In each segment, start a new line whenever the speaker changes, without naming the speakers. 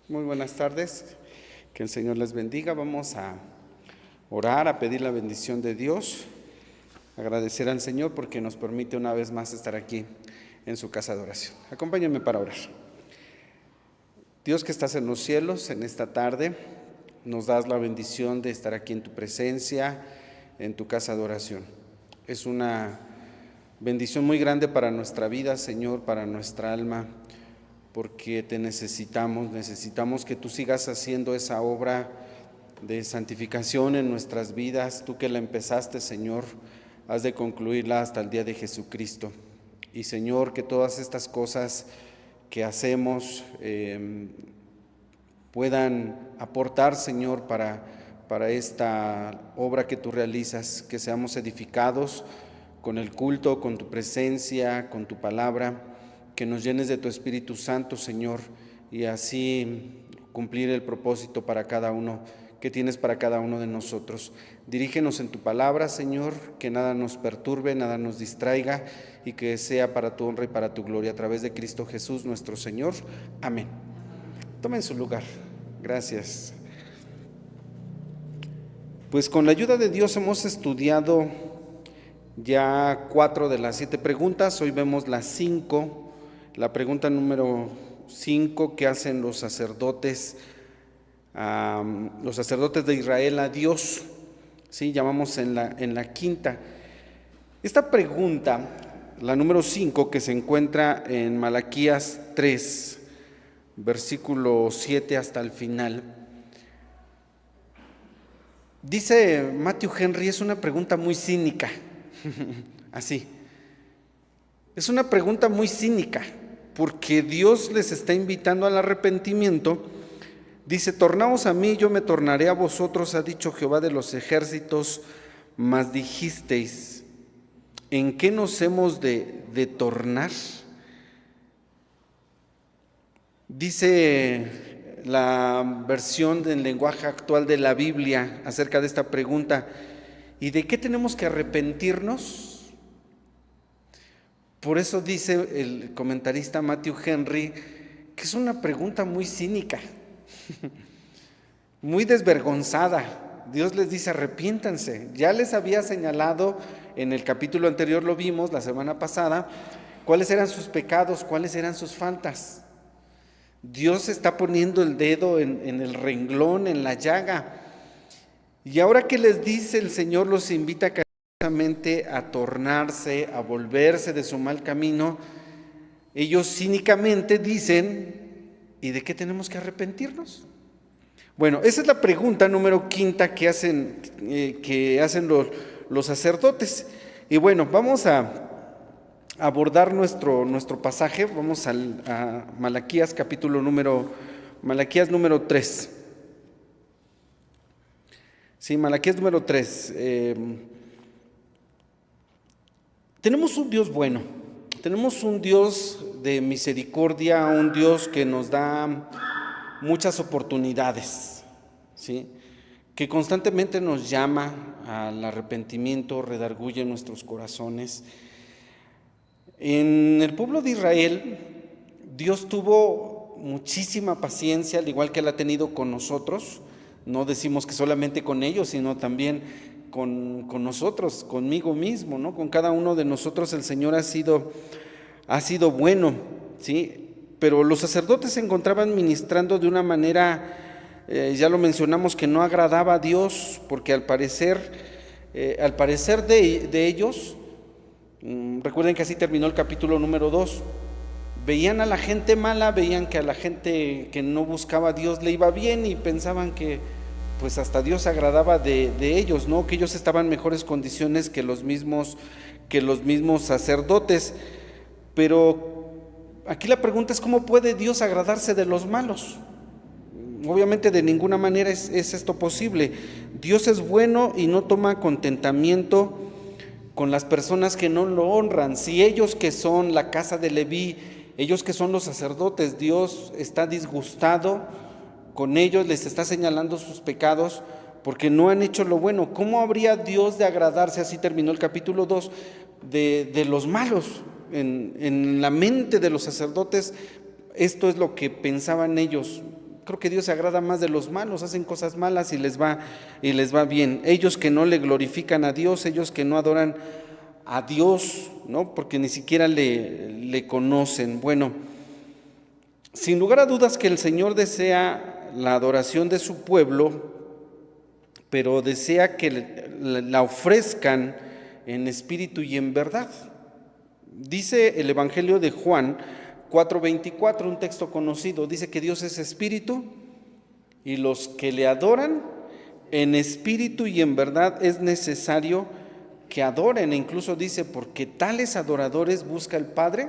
Muy buenas tardes, que el Señor les bendiga. Vamos a orar, a pedir la bendición de Dios, agradecer al Señor porque nos permite una vez más estar aquí en su casa de oración. Acompáñenme para orar. Dios que estás en los cielos, en esta tarde nos das la bendición de estar aquí en tu presencia, en tu casa de oración. Es una bendición muy grande para nuestra vida, Señor, para nuestra alma, porque te necesitamos que tú sigas haciendo esa obra de santificación en nuestras vidas. Tú que la empezaste, Señor, has de concluirla hasta el día de Jesucristo. Y Señor, que todas estas cosas que hacemos puedan aportar, Señor, para esta obra que tú realizas, que seamos edificados con el culto, con tu presencia, con tu palabra, que nos llenes de tu Espíritu Santo, Señor, y así cumplir el propósito para cada uno que tienes para cada uno de nosotros. Dirígenos en tu palabra, Señor, que nada nos perturbe, nada nos distraiga, y que sea para tu honra y para tu gloria, a través de Cristo Jesús, nuestro Señor. Amén. Tomen su lugar. Gracias. Pues con la ayuda de Dios hemos estudiado ya 4 de las 7 preguntas. Hoy vemos las 5. La pregunta número 5 que hacen los sacerdotes de Israel a Dios. Sí, llamamos en la quinta. Esta pregunta, la número 5, que se encuentra en Malaquías 3, versículo 7 hasta el final. Dice Matthew Henry, es una pregunta muy cínica. Así. Es una pregunta muy cínica, porque Dios les está invitando al arrepentimiento. Dice: tornaos a mí, yo me tornaré a vosotros, ha dicho Jehová de los ejércitos. Mas dijisteis: ¿en qué nos hemos de tornar? Dice la versión del lenguaje actual de la Biblia acerca de esta pregunta: ¿y de qué tenemos que arrepentirnos? Por eso dice el comentarista Matthew Henry que es una pregunta muy cínica, muy desvergonzada. Dios les dice: arrepiéntanse. Ya les había señalado en el capítulo anterior, lo vimos la semana pasada, cuáles eran sus pecados, cuáles eran sus faltas. Dios está poniendo el dedo en el renglón, en la llaga. Y ahora que les dice el Señor, los invita a tornarse, a volverse de su mal camino. Ellos cínicamente dicen: ¿y de qué tenemos que arrepentirnos? Bueno, esa es la pregunta número 5 que hacen los sacerdotes. Y bueno, vamos a abordar nuestro pasaje. Vamos a Malaquías número 3. Sí, Malaquías número 3. Tenemos un Dios bueno, tenemos un Dios de misericordia, un Dios que nos da muchas oportunidades, ¿sí? Que constantemente nos llama al arrepentimiento, redarguye nuestros corazones. En el pueblo de Israel, Dios tuvo muchísima paciencia, al igual que la ha tenido con nosotros. No decimos que solamente con ellos, sino también con nosotros, conmigo mismo, ¿no? Con cada uno de nosotros el Señor ha sido bueno, ¿sí? Pero los sacerdotes se encontraban ministrando de una manera, ya lo mencionamos, que no agradaba a Dios, porque al parecer de ellos, recuerden que así terminó el capítulo número 2, veían a la gente mala, veían que a la gente que no buscaba a Dios le iba bien, y pensaban que pues hasta Dios agradaba de ellos, ¿no? Que ellos estaban en mejores condiciones que los mismos sacerdotes. Pero aquí la pregunta es: ¿cómo puede Dios agradarse de los malos? Obviamente de ninguna manera es esto posible. Dios es bueno y no toma contentamiento con las personas que no lo honran. Si ellos, que son la casa de Leví, ellos que son los sacerdotes, Dios está disgustado con ellos, les está señalando sus pecados porque no han hecho lo bueno, ¿cómo habría Dios de agradarse? Así terminó el capítulo 2, de los malos. En la mente de los sacerdotes, esto es lo que pensaban ellos: creo que Dios se agrada más de los malos, hacen cosas malas y les va bien. Ellos que no le glorifican a Dios, ellos que no adoran a Dios, ¿no? Porque ni siquiera le conocen. Bueno, sin lugar a dudas que el Señor desea la adoración de su pueblo, pero desea que la ofrezcan en espíritu y en verdad. Dice el Evangelio de Juan 4:24, un texto conocido, dice que Dios es espíritu y los que le adoran en espíritu y en verdad es necesario que adoren. E incluso dice, porque tales adoradores busca el Padre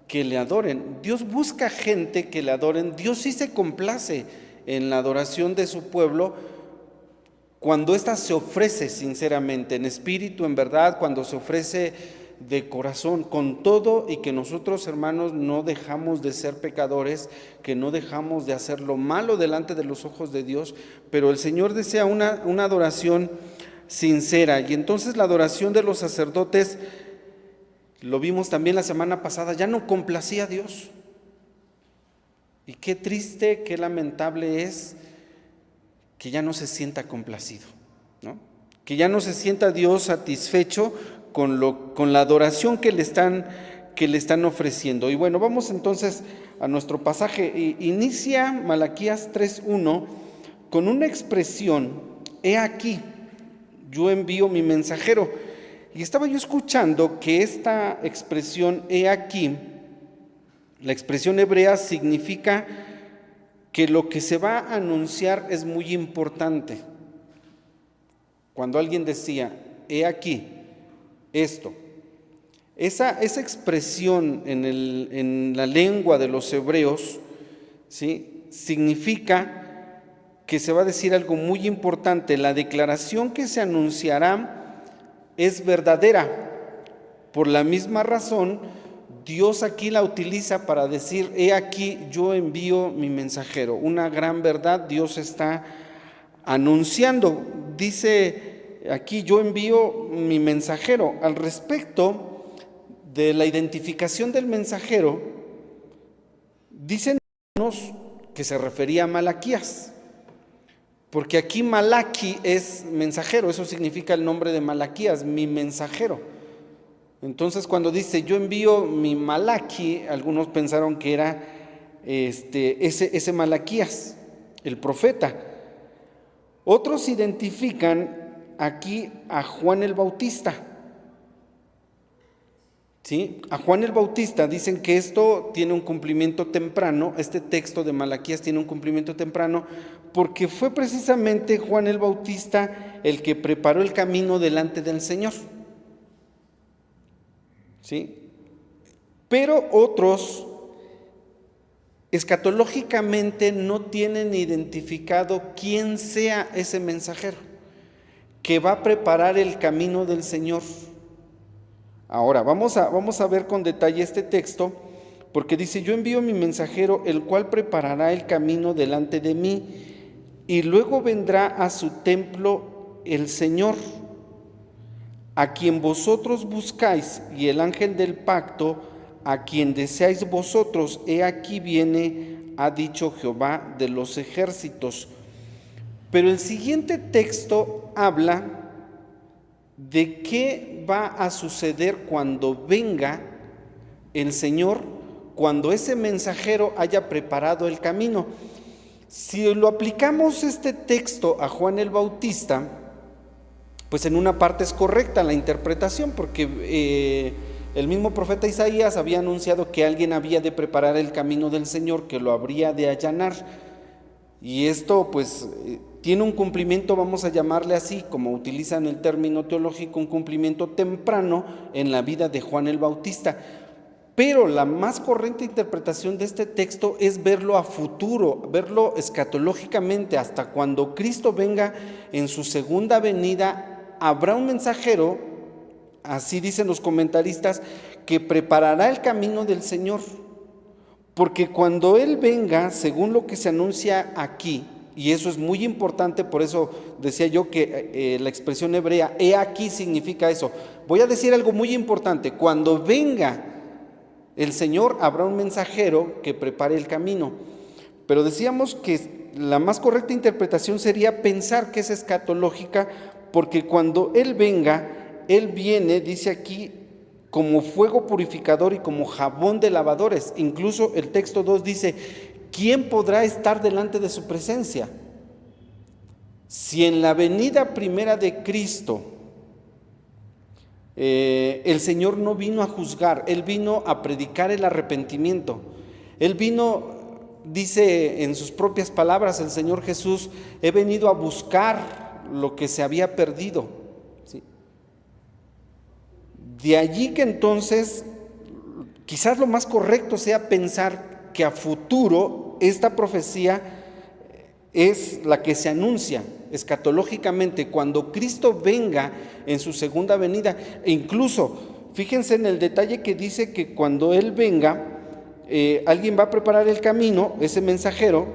que le adoren. Dios busca gente que le adoren. Dios sí se complace en la adoración de su pueblo cuando ésta se ofrece sinceramente, en espíritu, en verdad, cuando se ofrece de corazón, con todo, y que nosotros, hermanos, no dejamos de ser pecadores, que no dejamos de hacer lo malo delante de los ojos de Dios, pero el Señor desea una adoración sincera. Y entonces la adoración de los sacerdotes, lo vimos también la semana pasada, ya no complacía a Dios. Y qué triste, qué lamentable es que ya no se sienta complacido, ¿no? Que ya no se sienta Dios satisfecho con la adoración que le están ofreciendo. Y bueno, vamos entonces a nuestro pasaje. Inicia Malaquías 3:1 con una expresión: he aquí, yo envío mi mensajero. Y estaba yo escuchando que esta expresión, he aquí, la expresión hebrea significa que lo que se va a anunciar es muy importante. Cuando alguien decía, he aquí, esto, esa expresión en la lengua de los hebreos, ¿sí?, significa que se va a decir algo muy importante. La declaración que se anunciará es verdadera. Por la misma razón, Dios aquí la utiliza para decir, he aquí, yo envío mi mensajero. Una gran verdad Dios está anunciando. Dice aquí, yo envío mi mensajero. Al respecto de la identificación del mensajero, dicen algunos que se refería a Malaquías, porque aquí Malaki es mensajero, eso significa el nombre de Malaquías, mi mensajero. Entonces cuando dice yo envío mi Malaki, algunos pensaron que era ese Malaquías, el profeta. Otros identifican aquí a Juan el Bautista, ¿sí? A Juan el Bautista dicen que esto tiene un cumplimiento temprano, este texto de Malaquías tiene un cumplimiento temprano, porque fue precisamente Juan el Bautista el que preparó el camino delante del Señor, ¿sí? Pero otros escatológicamente no tienen identificado quién sea ese mensajero que va a preparar el camino del Señor. Ahora, vamos a ver con detalle este texto, porque dice, yo envío mi mensajero, el cual preparará el camino delante de mí, y luego vendrá a su templo el Señor, a quien vosotros buscáis, y el ángel del pacto, a quien deseáis vosotros, he aquí viene, ha dicho Jehová de los ejércitos. Pero el siguiente texto habla de qué va a suceder cuando venga el Señor, cuando ese mensajero haya preparado el camino. Si lo aplicamos este texto a Juan el Bautista, pues en una parte es correcta la interpretación, porque el mismo profeta Isaías había anunciado que alguien había de preparar el camino del Señor, que lo habría de allanar, y esto pues tiene un cumplimiento, vamos a llamarle así, como utilizan el término teológico, un cumplimiento temprano en la vida de Juan el Bautista. Pero la más correcta interpretación de este texto es verlo a futuro, verlo escatológicamente, hasta cuando Cristo venga en su segunda venida, habrá un mensajero, así dicen los comentaristas, que preparará el camino del Señor. Porque cuando Él venga, según lo que se anuncia aquí, y eso es muy importante, por eso decía yo que la expresión hebrea, he aquí, significa eso. Voy a decir algo muy importante, cuando venga el Señor, habrá un mensajero que prepare el camino. Pero decíamos que la más correcta interpretación sería pensar que es escatológica, porque cuando Él venga, Él viene, dice aquí, como fuego purificador y como jabón de lavadores. Incluso el texto 2 dice, ¿quién podrá estar delante de su presencia? Si en la venida primera de Cristo el Señor no vino a juzgar, Él vino a predicar el arrepentimiento. Él vino, dice en sus propias palabras el Señor Jesús, he venido a buscar lo que se había perdido. ¿Sí? De allí que entonces quizás lo más correcto sea pensar que a futuro esta profecía es la que se anuncia escatológicamente cuando Cristo venga en su segunda venida. E incluso, fíjense en el detalle que dice que cuando Él venga, alguien va a preparar el camino, ese mensajero,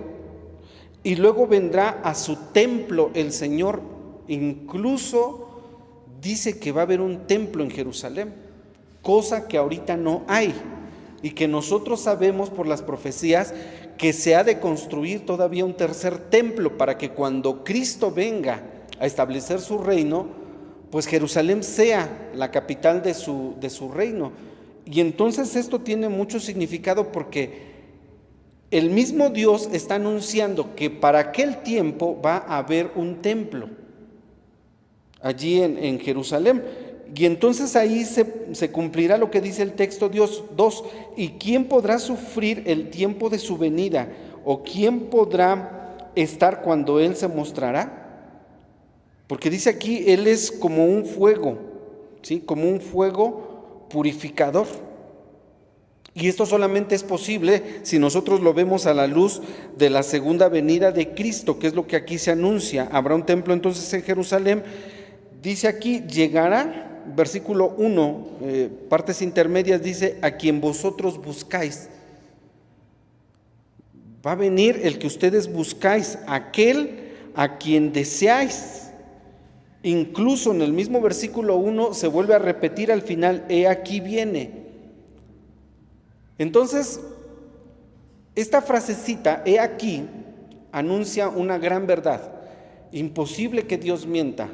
y luego vendrá a su templo el Señor. Incluso dice que va a haber un templo en Jerusalén, cosa que ahorita no hay, y que nosotros sabemos por las profecías que se ha de construir todavía un tercer templo para que cuando Cristo venga a establecer su reino, pues Jerusalén sea la capital de su reino. Y entonces esto tiene mucho significado porque el mismo Dios está anunciando que para aquel tiempo va a haber un templo allí en Jerusalén. Y entonces ahí se cumplirá lo que dice el texto 2. ¿Y quién podrá sufrir el tiempo de su venida? ¿O quién podrá estar cuando Él se mostrará? Porque dice aquí, Él es como un fuego, ¿sí? Como un fuego purificador. Y esto solamente es posible si nosotros lo vemos a la luz de la segunda venida de Cristo, que es lo que aquí se anuncia. Habrá un templo entonces en Jerusalén. Dice aquí, llegará. Versículo 1, partes intermedias, dice, a quien vosotros buscáis. Va a venir el que ustedes buscáis, aquel a quien deseáis. Incluso en el mismo versículo 1 se vuelve a repetir al final, he aquí viene. Entonces, esta frasecita, he aquí, anuncia una gran verdad. Imposible que Dios mienta.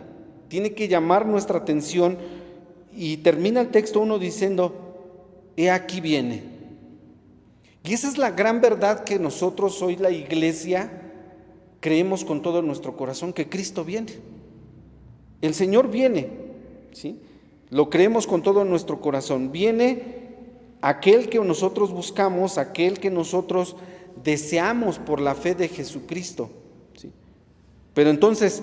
Tiene que llamar nuestra atención. Y termina el texto 1 diciendo, he aquí viene. Y esa es la gran verdad que nosotros hoy, la iglesia, creemos con todo nuestro corazón, que Cristo viene. El Señor viene, ¿sí? Lo creemos con todo nuestro corazón. Viene aquel que nosotros buscamos, aquel que nosotros deseamos por la fe de Jesucristo, ¿sí? Pero entonces,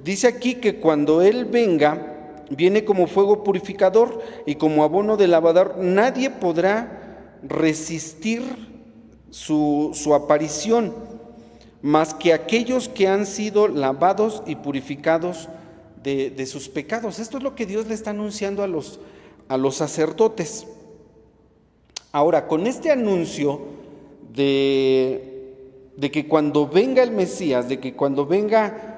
dice aquí que cuando Él venga, viene como fuego purificador y como abono de lavador. Nadie podrá resistir su aparición, más que aquellos que han sido lavados y purificados de sus pecados. Esto es lo que Dios le está anunciando a los sacerdotes. Ahora, con este anuncio de que cuando venga el Mesías, de que cuando venga,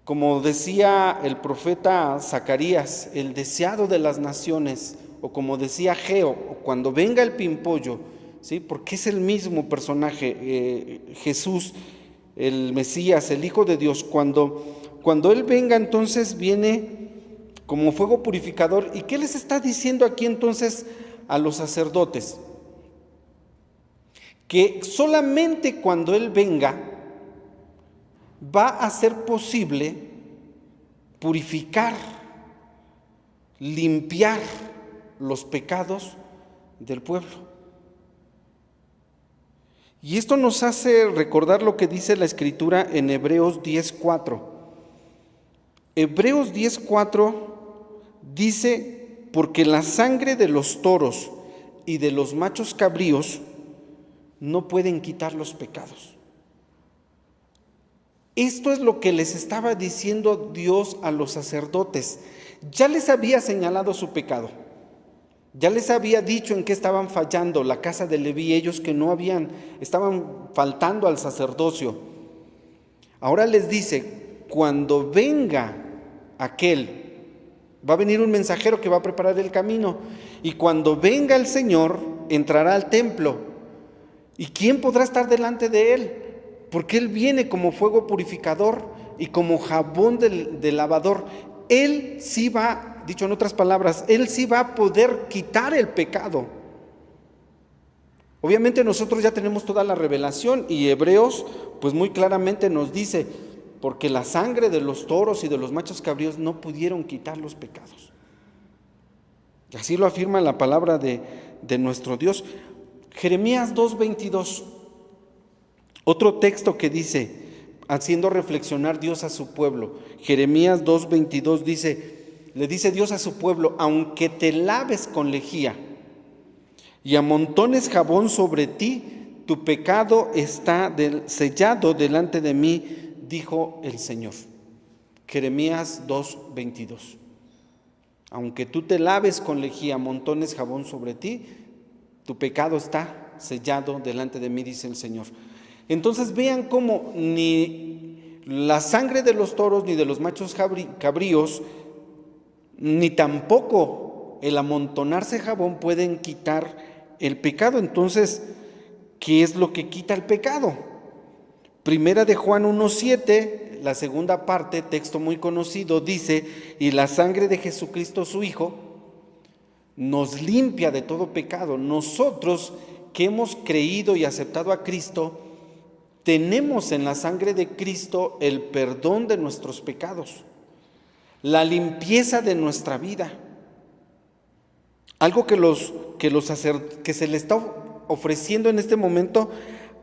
como decía el profeta Zacarías, el deseado de las naciones, o como decía Geo, o cuando venga el pimpollo, ¿sí? Porque es el mismo personaje, Jesús, el Mesías, el Hijo de Dios. Cuando Él venga, entonces viene como fuego purificador. ¿Y qué les está diciendo aquí entonces a los sacerdotes? Que solamente cuando Él venga va a ser posible purificar, limpiar los pecados del pueblo. Y esto nos hace recordar lo que dice la Escritura en Hebreos 10:4. Hebreos 10:4 dice, porque la sangre de los toros y de los machos cabríos no pueden quitar los pecados. Esto es lo que les estaba diciendo Dios a los sacerdotes. Ya les había señalado su pecado. Ya les había dicho en qué estaban fallando la casa de Leví, ellos que estaban faltando al sacerdocio. Ahora les dice, cuando venga aquel, va a venir un mensajero que va a preparar el camino, y cuando venga el Señor, entrará al templo. ¿Y quién podrá estar delante de Él? Porque Él viene como fuego purificador y como jabón del lavador. Él sí va, dicho en otras palabras, Él sí va a poder quitar el pecado. Obviamente nosotros ya tenemos toda la revelación y Hebreos pues muy claramente nos dice, porque la sangre de los toros y de los machos cabríos no pudieron quitar los pecados. Y así lo afirma la palabra de nuestro Dios. Jeremías 2:22, otro texto que dice, haciendo reflexionar Dios a su pueblo. Jeremías 2:22 le dice Dios a su pueblo, aunque te laves con lejía y amontones jabón sobre ti, tu pecado está sellado delante de mí, dijo el Señor. Jeremías 2:22. Aunque tú te laves con lejía, amontones jabón sobre ti, tu pecado está sellado delante de mí, dice el Señor. Entonces vean cómo ni la sangre de los toros, ni de los machos cabríos, ni tampoco el amontonarse jabón pueden quitar el pecado. Entonces, ¿qué es lo que quita el pecado? Primera de Juan 1:7, la segunda parte, texto muy conocido, dice, y la sangre de Jesucristo su Hijo nos limpia de todo pecado. Nosotros que hemos creído y aceptado a Cristo, tenemos en la sangre de Cristo el perdón de nuestros pecados, la limpieza de nuestra vida. Algo que se le está ofreciendo en este momento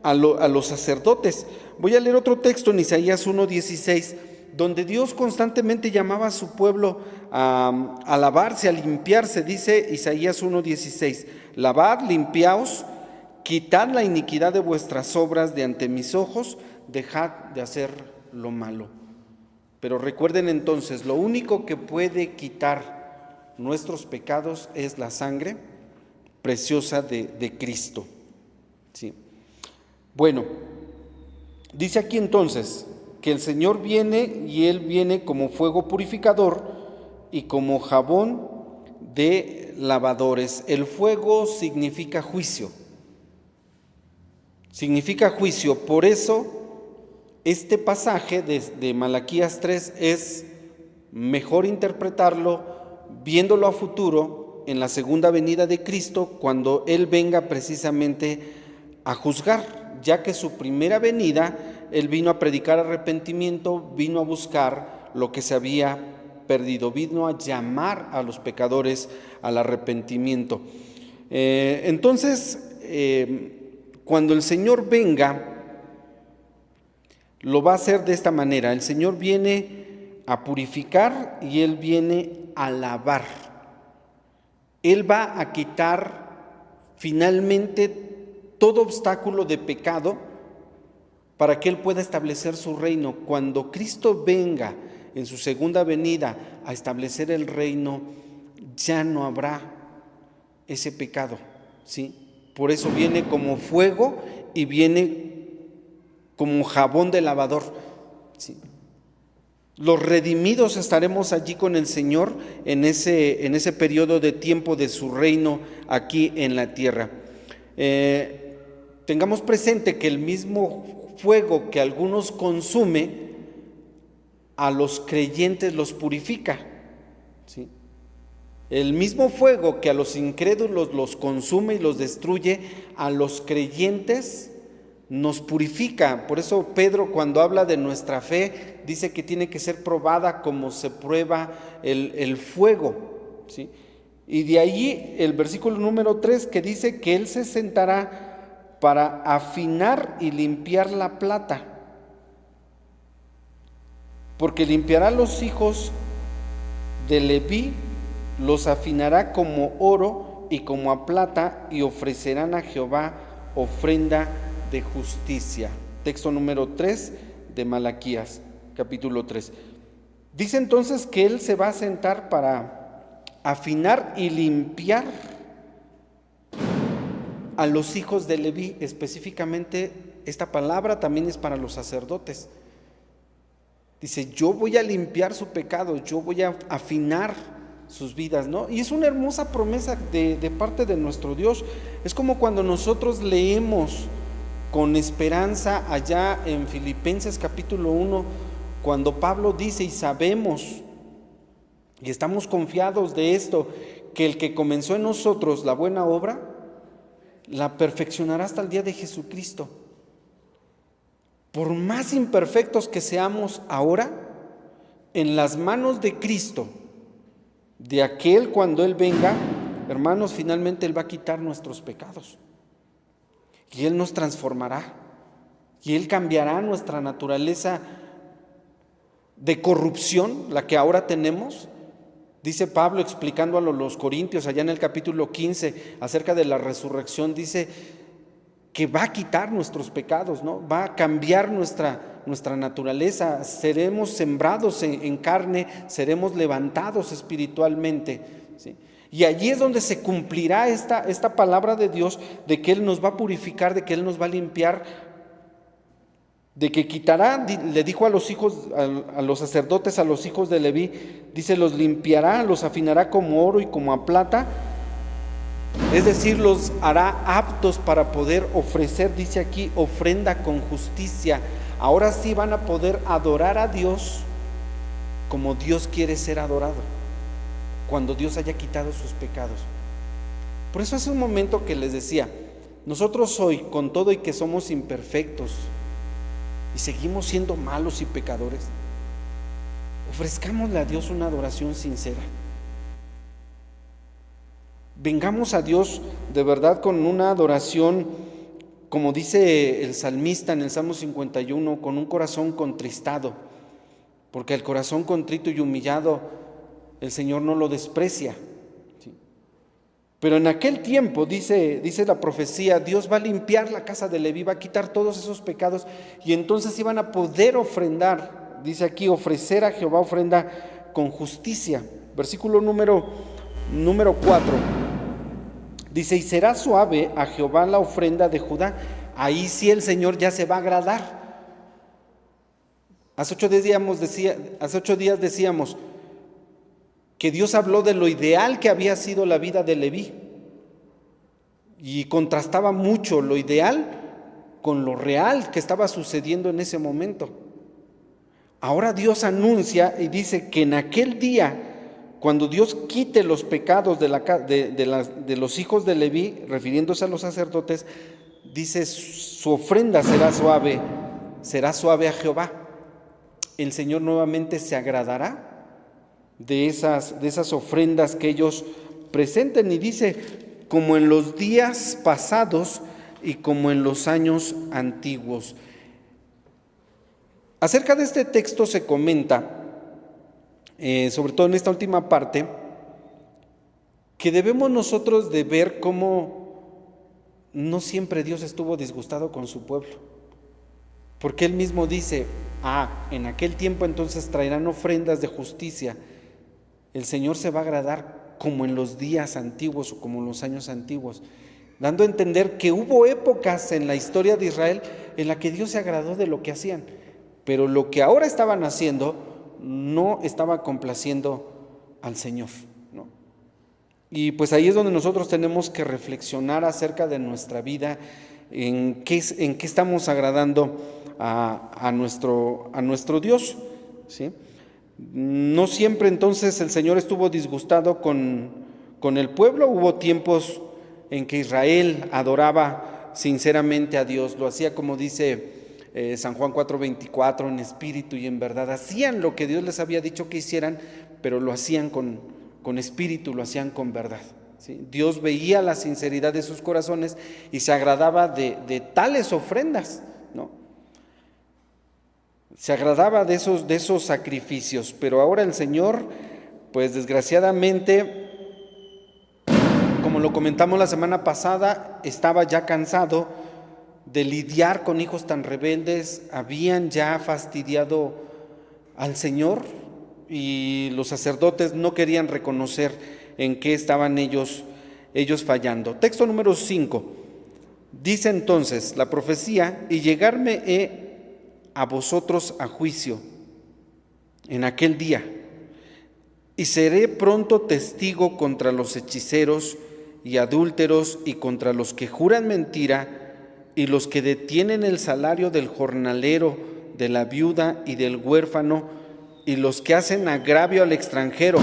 a los sacerdotes. Voy a leer otro texto en Isaías 1:16, donde Dios constantemente llamaba a su pueblo a lavarse, a limpiarse. Dice Isaías 1:16, lavad, limpiaos, quitad la iniquidad de vuestras obras de ante mis ojos, dejad de hacer lo malo. Pero recuerden entonces, lo único que puede quitar nuestros pecados es la sangre preciosa de Cristo. ¿Sí? Bueno, dice aquí entonces que el Señor viene y Él viene como fuego purificador y como jabón de lavadores. El fuego significa juicio. Significa juicio. Por eso este pasaje de Malaquías 3 es mejor interpretarlo viéndolo a futuro en la segunda venida de Cristo, cuando Él venga precisamente a juzgar, ya que su primera venida Él vino a predicar arrepentimiento, vino a buscar lo que se había perdido, vino a llamar a los pecadores al arrepentimiento. Entonces, cuando el Señor venga, lo va a hacer de esta manera. El Señor viene a purificar y Él viene a lavar. Él va a quitar finalmente todo obstáculo de pecado para que Él pueda establecer su reino. Cuando Cristo venga en su segunda venida a establecer el reino, ya no habrá ese pecado, ¿sí? Por eso viene como fuego y viene como jabón de lavador, ¿sí? Los redimidos estaremos allí con el Señor en ese periodo de tiempo de su reino aquí en la tierra. Tengamos presente que el mismo fuego que algunos consume, a los creyentes los purifica, ¿sí? El mismo fuego que a los incrédulos los consume y los destruye, a los creyentes nos purifica. Por eso Pedro, cuando habla de nuestra fe, dice que tiene que ser probada como se prueba el fuego, ¿sí? Y de ahí el versículo número 3, que dice que Él se sentará para afinar y limpiar la plata, porque limpiará los hijos de Leví, los afinará como oro y como a plata, y ofrecerán a Jehová ofrenda de justicia. Texto número 3 de Malaquías, capítulo 3. Dice entonces que Él se va a sentar para afinar y limpiar a los hijos de Leví. Específicamente, esta palabra también es para los sacerdotes. Dice, yo voy a limpiar su pecado, yo voy a afinar sus vidas, ¿no? Y es una hermosa promesa de parte de nuestro Dios. Es como cuando nosotros leemos con esperanza allá en Filipenses capítulo 1, cuando Pablo dice, y sabemos, y estamos confiados de esto, que el que comenzó en nosotros la buena obra, la perfeccionará hasta el día de Jesucristo. Por más imperfectos que seamos ahora, en las manos de Cristo, de aquel cuando Él venga, hermanos, finalmente Él va a quitar nuestros pecados. Y Él nos transformará. Y Él cambiará nuestra naturaleza de corrupción, la que ahora tenemos. Dice Pablo explicando a los corintios allá en el capítulo 15 acerca de la resurrección, dice que va a quitar nuestros pecados, ¿no? Va a cambiar nuestra naturaleza, seremos sembrados en carne, seremos levantados espiritualmente, ¿sí? Y allí es donde se cumplirá esta palabra de Dios de que Él nos va a purificar, de que Él nos va a limpiar, de que quitará, le dijo a los hijos, a los sacerdotes, a los hijos de Leví, dice, los limpiará, los afinará como oro y como a plata, es decir, los hará aptos para poder ofrecer, dice aquí, ofrenda con justicia. Ahora sí van a poder adorar a Dios como Dios quiere ser adorado, cuando Dios haya quitado sus pecados. Por eso hace un momento que les decía, nosotros hoy, con todo y que somos imperfectos y seguimos siendo malos y pecadores, ofrezcámosle a Dios una adoración sincera. Vengamos a Dios de verdad con una adoración, como dice el salmista en el Salmo 51, con un corazón contristado, porque el corazón contrito y humillado el Señor no lo desprecia. ¿Sí? Pero en aquel tiempo, dice la profecía, Dios va a limpiar la casa de Leví, va a quitar todos esos pecados, y entonces iban a poder ofrendar, dice aquí, ofrecer a Jehová ofrenda con justicia. Versículo número 4. Dice, y será suave a Jehová la ofrenda de Judá. Ahí sí el Señor ya se va a agradar. Hace 8 días decíamos que Dios habló de lo ideal que había sido la vida de Leví y contrastaba mucho lo ideal con lo real que estaba sucediendo en ese momento. Ahora Dios anuncia y dice que en aquel día, cuando Dios quite los pecados de los hijos de Leví, refiriéndose a los sacerdotes, dice, su ofrenda será suave a Jehová. El Señor nuevamente se agradará de esas ofrendas que ellos presenten, y dice, como en los días pasados y como en los años antiguos. Acerca de este texto se comenta, sobre todo en esta última parte, que debemos nosotros de ver cómo no siempre Dios estuvo disgustado con su pueblo, porque Él mismo dice, en aquel tiempo entonces traerán ofrendas de justicia, el Señor se va a agradar como en los días antiguos o como en los años antiguos, dando a entender que hubo épocas en la historia de Israel en la que Dios se agradó de lo que hacían, pero lo que ahora estaban haciendo no estaba complaciendo al Señor, ¿no? Y pues ahí es donde nosotros tenemos que reflexionar acerca de nuestra vida, en qué estamos agradando a nuestro Dios, ¿sí? No siempre entonces el Señor estuvo disgustado con el pueblo. Hubo tiempos en que Israel adoraba sinceramente a Dios, lo hacía como dice San Juan 4:24, en espíritu y en verdad. Hacían lo que Dios les había dicho que hicieran, pero lo hacían con espíritu, lo hacían con verdad, ¿sí? Dios veía la sinceridad de sus corazones y se agradaba de tales ofrendas, ¿no? Se agradaba de esos sacrificios. Pero ahora el Señor, pues desgraciadamente, como lo comentamos la semana pasada, estaba ya cansado de lidiar con hijos tan rebeldes, habían ya fastidiado al Señor y los sacerdotes no querían reconocer en qué estaban ellos fallando. Texto número 5, dice entonces la profecía, y llegarme he a vosotros a juicio en aquel día, y seré pronto testigo contra los hechiceros y adúlteros y contra los que juran mentira, y los que detienen el salario del jornalero, de la viuda y del huérfano, y los que hacen agravio al extranjero.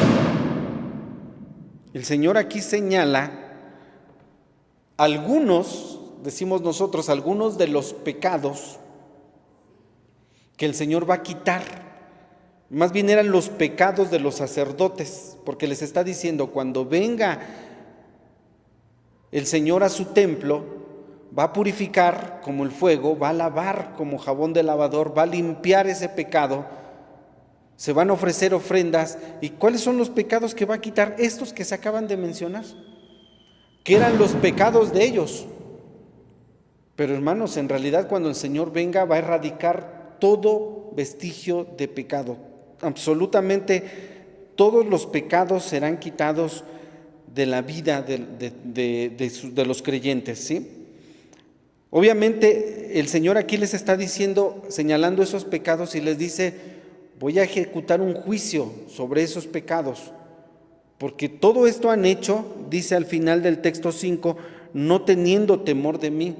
El Señor aquí señala algunos, decimos nosotros, algunos de los pecados que el Señor va a quitar. Más bien eran los pecados de los sacerdotes, porque les está diciendo, cuando venga el Señor a su templo, va a purificar como el fuego, va a lavar como jabón de lavador, va a limpiar ese pecado, se van a ofrecer ofrendas. ¿Y cuáles son los pecados que va a quitar? Estos que se acaban de mencionar, que eran los pecados de ellos. Pero hermanos, en realidad cuando el Señor venga va a erradicar todo vestigio de pecado. Absolutamente todos los pecados serán quitados de la vida de los creyentes, ¿sí? Obviamente el Señor aquí les está diciendo, señalando esos pecados, y les dice: voy a ejecutar un juicio sobre esos pecados, porque todo esto han hecho, dice al final del texto 5, no teniendo temor de mí.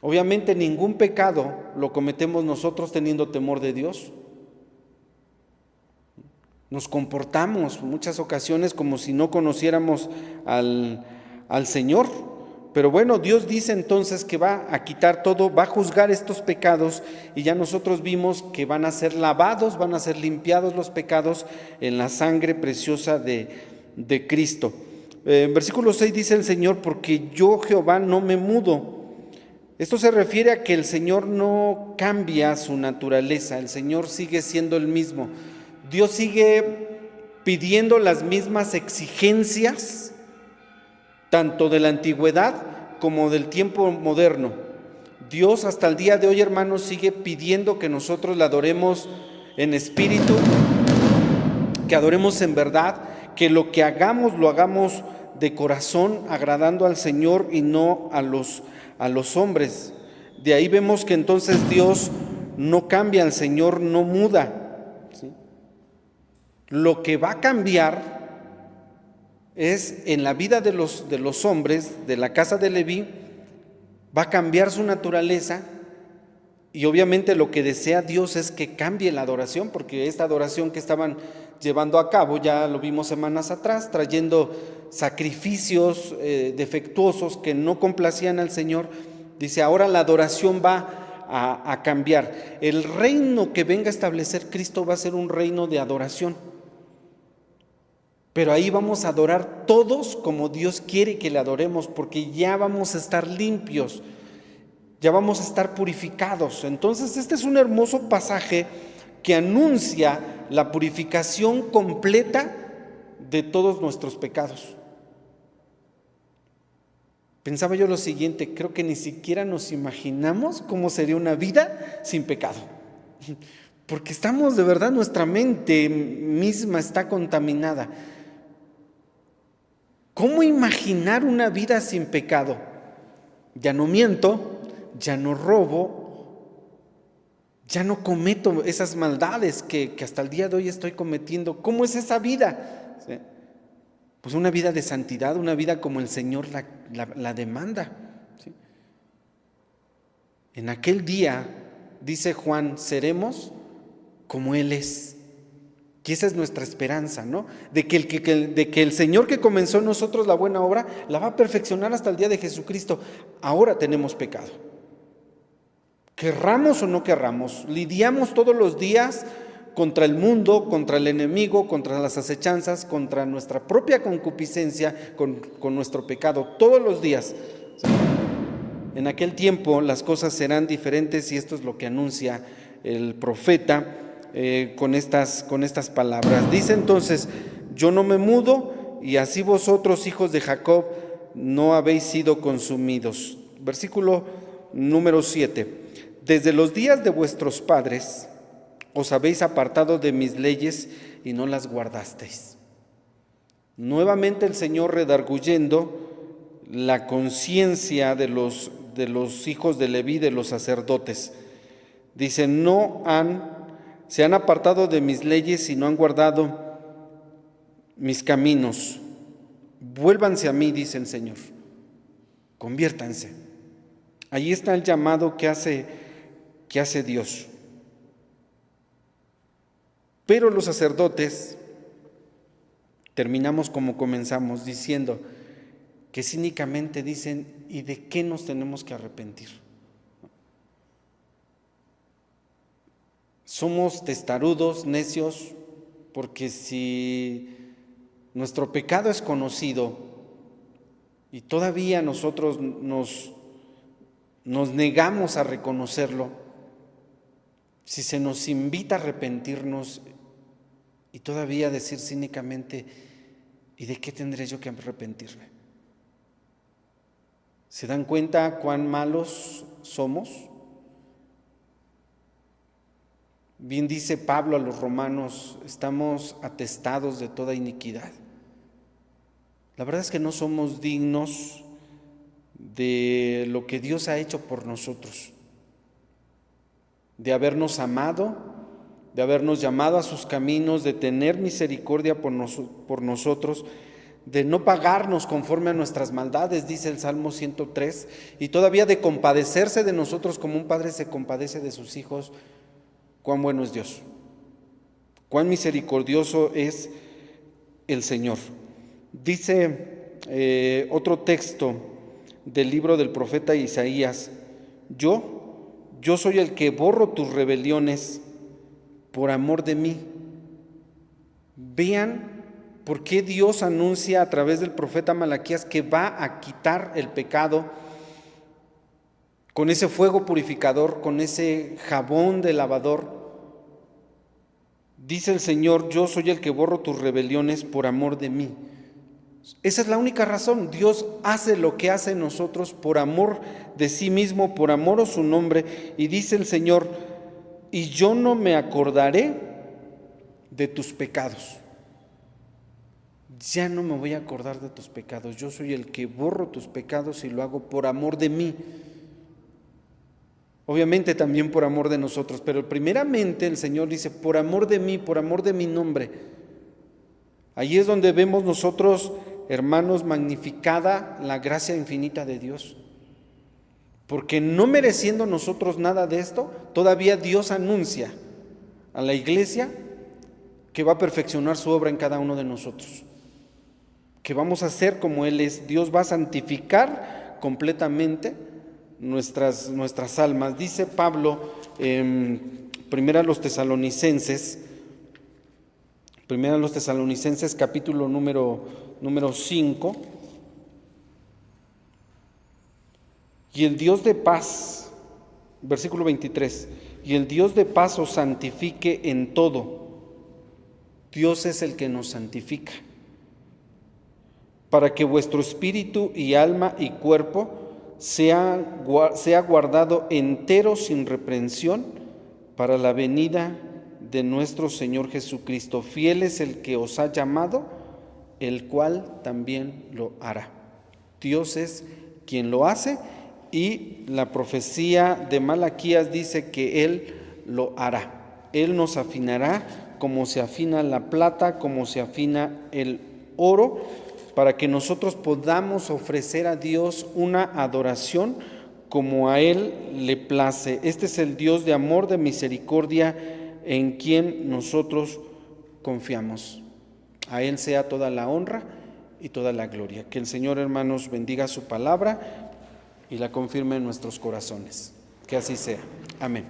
Obviamente ningún pecado lo cometemos nosotros teniendo temor de Dios. Nos comportamos en muchas ocasiones como si no conociéramos al Señor. Pero bueno, Dios dice entonces que va a quitar todo, va a juzgar estos pecados, y ya nosotros vimos que van a ser lavados, van a ser limpiados los pecados en la sangre preciosa de Cristo. En versículo 6 dice el Señor: porque yo, Jehová, no me mudo. Esto se refiere a que el Señor no cambia su naturaleza, el Señor sigue siendo el mismo. Dios sigue pidiendo las mismas exigencias, tanto de la antigüedad como del tiempo moderno. Dios hasta el día de hoy, hermanos, sigue pidiendo que nosotros le adoremos en espíritu, que adoremos en verdad, que lo que hagamos lo hagamos de corazón, agradando al Señor y no a los hombres. De ahí vemos que entonces Dios no cambia, el Señor no muda, ¿sí? Lo que va a cambiar es en la vida de los hombres de la casa de Leví, va a cambiar su naturaleza, y obviamente lo que desea Dios es que cambie la adoración, porque esta adoración que estaban llevando a cabo, ya lo vimos semanas atrás, trayendo sacrificios defectuosos que no complacían al Señor, dice ahora la adoración va a cambiar. El reino que venga a establecer Cristo va a ser un reino de adoración. Pero ahí vamos a adorar todos como Dios quiere que le adoremos, porque ya vamos a estar limpios, ya vamos a estar purificados. Entonces este es un hermoso pasaje que anuncia la purificación completa de todos nuestros pecados. Pensaba yo lo siguiente: creo que ni siquiera nos imaginamos cómo sería una vida sin pecado, porque estamos de verdad, nuestra mente misma está contaminada. ¿Cómo imaginar una vida sin pecado? Ya no miento, ya no robo, ya no cometo esas maldades que hasta el día de hoy estoy cometiendo. ¿Cómo es esa vida? ¿Sí? Pues una vida de santidad, una vida como el Señor la demanda. ¿Sí? En aquel día, dice Juan, seremos como Él es. Y esa es nuestra esperanza, ¿no? De que el Señor que comenzó en nosotros la buena obra, la va a perfeccionar hasta el día de Jesucristo. Ahora tenemos pecado. Querramos o no querramos, lidiamos todos los días contra el mundo, contra el enemigo, contra las acechanzas, contra nuestra propia concupiscencia, con nuestro pecado, todos los días. En aquel tiempo las cosas serán diferentes, y esto es lo que anuncia el profeta con estas palabras. Dice entonces: yo no me mudo, y así vosotros, hijos de Jacob, no habéis sido consumidos. Versículo número 7. Desde los días de vuestros padres os habéis apartado de mis leyes y no las guardasteis. Nuevamente el Señor redarguyendo la conciencia de los hijos de Leví, de los sacerdotes. Dice: se han apartado de mis leyes y no han guardado mis caminos. Vuélvanse a mí, dice el Señor. Conviértanse. Ahí está el llamado que hace Dios. Pero los sacerdotes terminamos como comenzamos, diciendo que cínicamente dicen: ¿y de qué nos tenemos que arrepentir? Somos testarudos, necios, porque si nuestro pecado es conocido y todavía nosotros nos negamos a reconocerlo, si se nos invita a arrepentirnos y todavía decir cínicamente: ¿y de qué tendré yo que arrepentirme? ¿Se dan cuenta cuán malos somos? Bien dice Pablo a los romanos: estamos atestados de toda iniquidad. La verdad es que no somos dignos de lo que Dios ha hecho por nosotros, de habernos amado, de habernos llamado a sus caminos, de tener misericordia por nosotros, de no pagarnos conforme a nuestras maldades, dice el Salmo 103, y todavía de compadecerse de nosotros como un padre se compadece de sus hijos. Cuán bueno es Dios, cuán misericordioso es el Señor. Dice otro texto del libro del profeta Isaías: yo soy el que borro tus rebeliones por amor de mí. Vean por qué Dios anuncia a través del profeta Malaquías que va a quitar el pecado con ese fuego purificador, con ese jabón de lavador. Dice el Señor: yo soy el que borro tus rebeliones por amor de mí. Esa es la única razón. Dios hace lo que hace en nosotros por amor de sí mismo, por amor a su nombre. Y dice el Señor: y yo no me acordaré de tus pecados. Ya no me voy a acordar de tus pecados. Yo soy el que borro tus pecados y lo hago por amor de mí. Obviamente también por amor de nosotros, pero primeramente el Señor dice: por amor de mí, por amor de mi nombre. Allí es donde vemos nosotros, hermanos, magnificada la gracia infinita de Dios. Porque no mereciendo nosotros nada de esto, todavía Dios anuncia a la iglesia que va a perfeccionar su obra en cada uno de nosotros, que vamos a ser como Él es. Dios va a santificar completamente nuestras almas. Dice Pablo en Primera a los Tesalonicenses capítulo número 5: y el Dios de paz, versículo 23, y el Dios de paz os santifique en todo. Dios es el que nos santifica, para que vuestro espíritu y alma y cuerpo sea guardado entero sin reprensión para la venida de nuestro Señor Jesucristo. Fiel es el que os ha llamado, el cual también lo hará. Dios es quien lo hace, y la profecía de Malaquías dice que Él lo hará. Él nos afinará como se afina la plata, como se afina el oro, para que nosotros podamos ofrecer a Dios una adoración como a Él le place. Este es el Dios de amor, de misericordia, en quien nosotros confiamos. A Él sea toda la honra y toda la gloria. Que el Señor, hermanos, bendiga su palabra y la confirme en nuestros corazones. Que así sea. Amén.